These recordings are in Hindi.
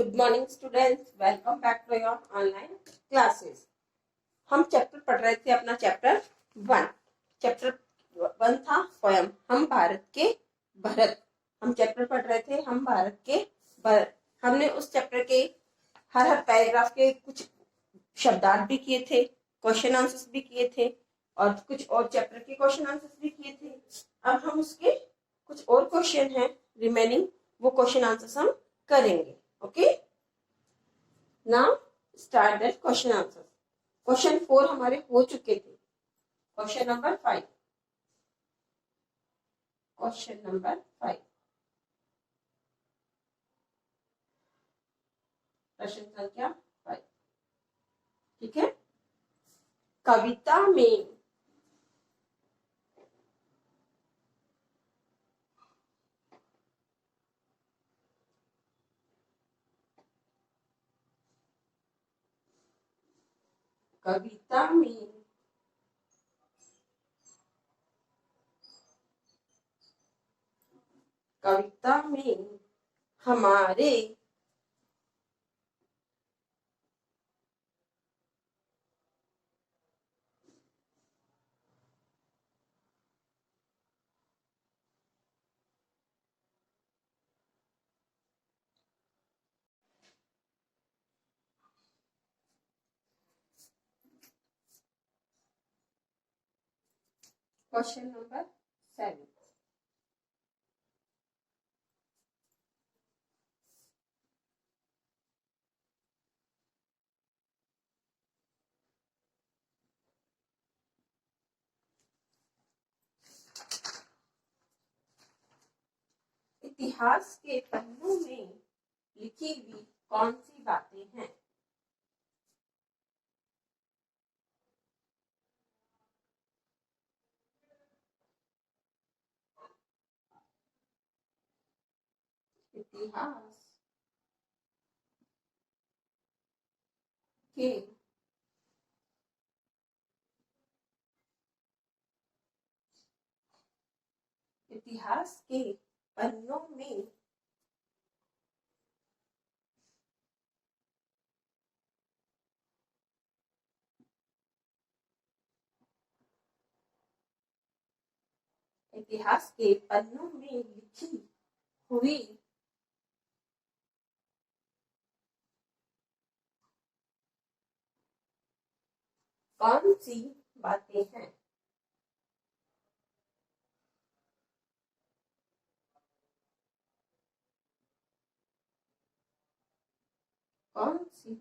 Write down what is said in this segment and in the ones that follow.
Good morning students, welcome back to your online classes. हम चैप्टर पढ़ रहे थे अपना चैप्टर 1। चैप्टर 1 था पोयम हम भारत के भरत। हम चैप्टर पढ़ रहे थे हम भारत के भरत। हमने उस चैप्टर के हर पैराग्राफ के कुछ शब्दार्थ भी किए थे, क्वेश्चन आंसर्स भी किए थे और कुछ और चैप्टर के क्वेश्चन आंसर्स भी किए थे। अब हम उसके कुछ और क्वेश्चन हैं रिमेनिंग, वो क्वेश्चन आंसर्स हम करेंगे। Okay, now start that question answer. Question 4 हमारे हो चुके थे। Question number 5। क्वेश्चन नंबर 5, प्रश्न संख्या 5। ठीक है। कविता में कविता में कविता में हमारे क्वेश्चन नंबर 7। इतिहास के पन्नों में लिखी हुई कौन सी बातें हैं? इतिहास के इतिहास के पन्नों में इतिहास के पन्नों में लिखी हुई कौन सी बातें हैं? कौन सी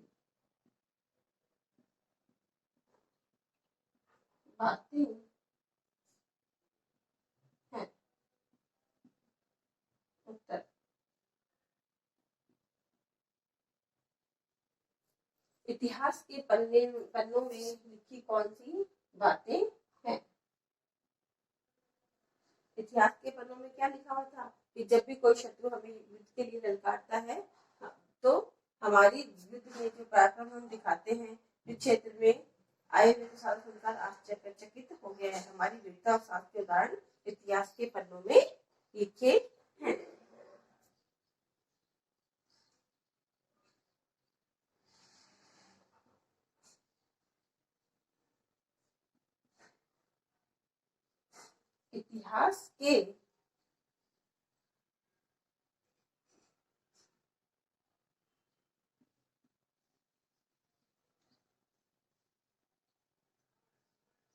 बातें हैं? उत्तर, इतिहास के पन्नों में लिखी कौन सी बातें हैं? इतिहास के पन्नों में क्या लिखा हुआ था कि जब भी कोई शत्रु हमें युद्ध के लिए ललकारता है तो हमारी युद्ध में जो पराक्रम हम दिखाते हैं, जिस क्षेत्र में आए हुए सारा संसार आश्चर्यचकित हो गया है, हमारी वीरता और साहस के उदाहरण इतिहास के पन्नों में लिखे हैं। इतिहास के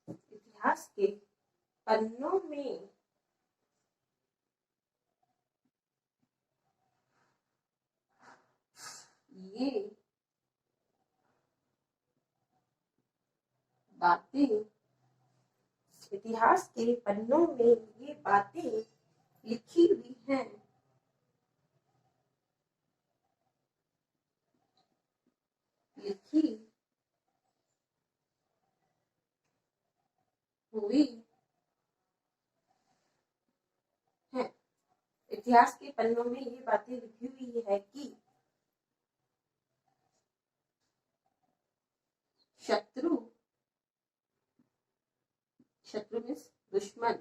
इतिहास के पन्नों में ये बातें इतिहास के पन्नों में ये बातें लिखी हुई हैं। लिखी हुई है। इतिहास के पन्नों में ये बातें लिखी हुई है कि शत्रु मीन्स दुश्मन,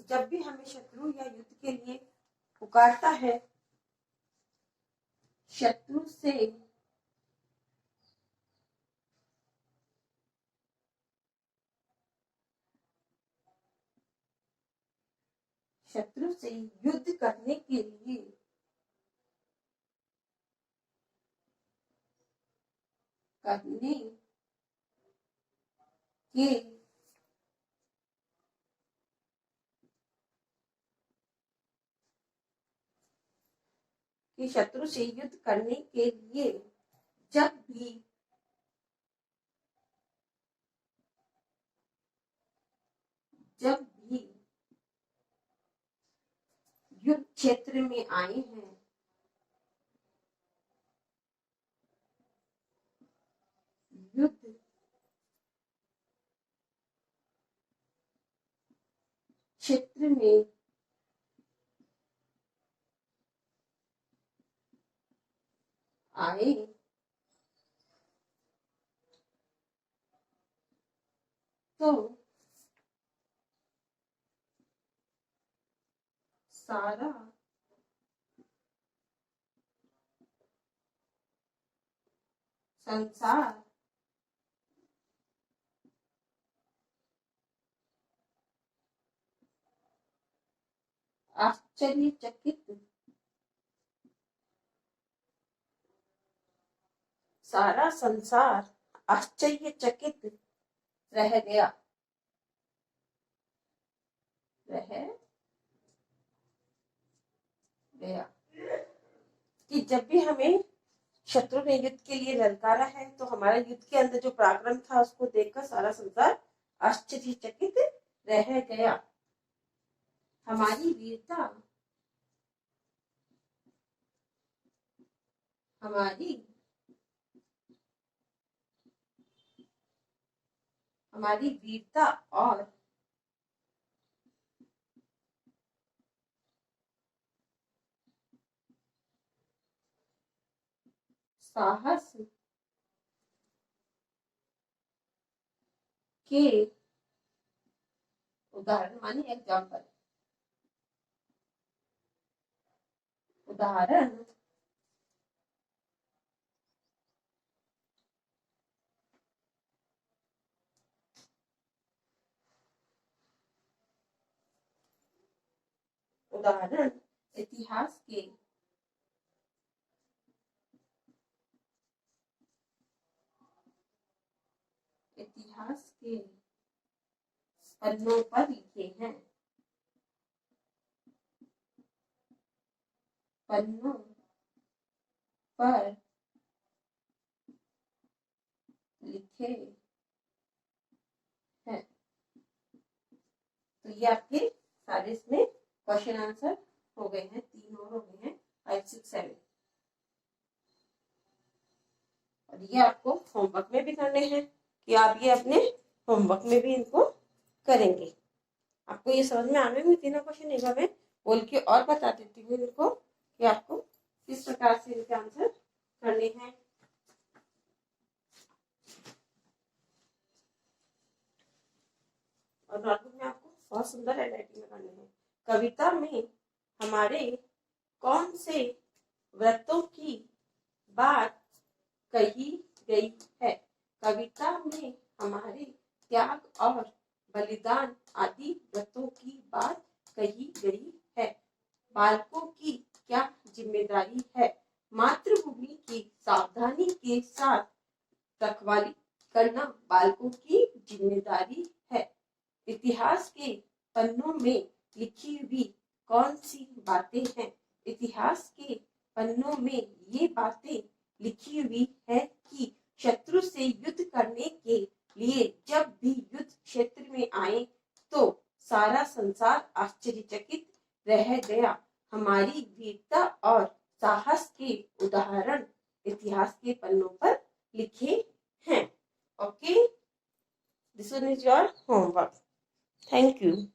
जब भी हमें शत्रु या युद्ध के लिए पुकारता है शत्रु से युद्ध करने के लिए शत्रु से युद्ध करने के लिए जब भी युद्ध क्षेत्र में आए हैं, युद्ध क्षेत्र में आए तो सारा संसार आश्चर्यचकित रह गया कि जब भी हमें शत्रु ने युद्ध के लिए ललकारा है तो हमारा युद्ध के अंदर जो पराक्रम था उसको देखकर सारा संसार आश्चर्यचकित रह गया। हमारी वीरता और साहस के उदाहरण माने एग्जाम्पल उदाहरण इतिहास के पन्नों पर लिखे हैं। तो ये आपके सारे इसमें क्वेश्चन आंसर हो गए हैं, 3 और हो गए हैं, 5, 6, 7। और ये आपको होमवर्क में भी करने हैं कि आप ये अपने होमवर्क में भी इनको करेंगे। आपको ये समझ में आने में तीनों क्वेश्चन एक बार मैं बोल के और बता देती हूँ इनको कि आपको किस प्रकार से इनके आंसर करने हैं। और नोटबुक में आपको बहुत सुंदर हैंडराइटिंग में करने हैं। कविता में हमारे कौन से व्रतों की बात कही गई है? कविता में हमारे त्याग और बलिदान आदि व्रतों की बात कही गई है। बालकों की क्या जिम्मेदारी है? मातृभूमि की सावधानी के साथ रखवाली करना बालकों की जिम्मेदारी है। इतिहास के पन्नों में लिखी हुई कौन सी बातें हैं? इतिहास के पन्नों में ये बातें लिखी हुई है कि शत्रु से युद्ध करने के लिए जब भी युद्ध क्षेत्र में आए तो सारा संसार आश्चर्यचकित रह गया। हमारी वीरता और साहस के उदाहरण इतिहास के पन्नों पर लिखे हैं। Okay, this one is your homework. Thank you.